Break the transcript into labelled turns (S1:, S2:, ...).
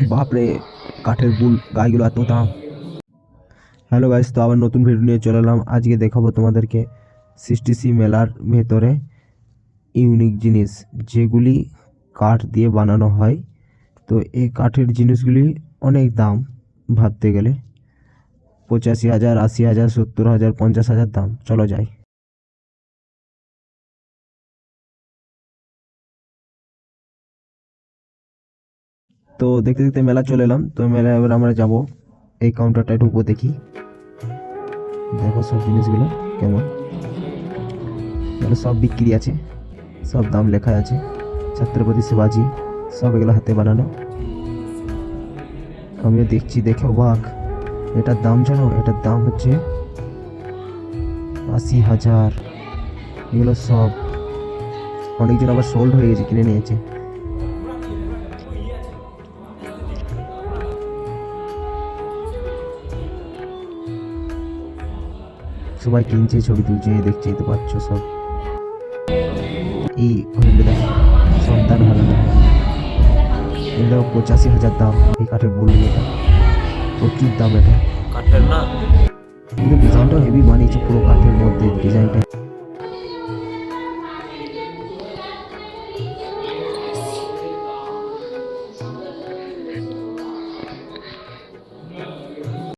S1: বাপরে, কাঠের বুল গাছগুলো এত দাম। হ্যালো গাইস, তো আবার নতুন ভিডিও নিয়ে চলে এলাম। আজকে দেখাবো তোমাদেরকে সিটিসি মেলার ভেতরে ইউনিক জিনিস যেগুলি কাঠ দিয়ে বানানো হয়। তো এই কাঠের জিনিসগুলি অনেক দাম, ভাবতে গেলে 85,000, 80,000, 70,000, 50,000 দাম। চলো যাই। তো দেখতে দেখতে মেলা চলে এলাম। তো মেলায় এবার আমরা যাব, এই কাউন্টারটায় ঢুকবো। দেখি, দেখো সব জিনিসগুলো কেমন, এগুলো সব বিক্রি আছে, সব দাম লেখা আছে। ছত্রপতি শিবাজি, সব এগুলো হাতে বানানো। আমিও দেখছি, দেখে অবাক। এটার দাম জানো? এটার দাম হচ্ছে 80,000। এগুলো সব অনেকজন আবার সোল্ড হয়ে গেছে, কিনে নিয়েছে। সবাই কিনছে, ছবি তুলছে, দেখছেই তো পাচ্ছ সব। এই হইলে দেখো, সন্তান হারানো। এগুলো 85,000 দাম। এই কাঠের বললি, এটা প্রচুর দাম। এটা
S2: কাঠের না,
S1: কিন্তু ডিজাইনটাও হেভি বানিয়েছে, পুরো কাঠের মধ্যে ডিজাইনটা।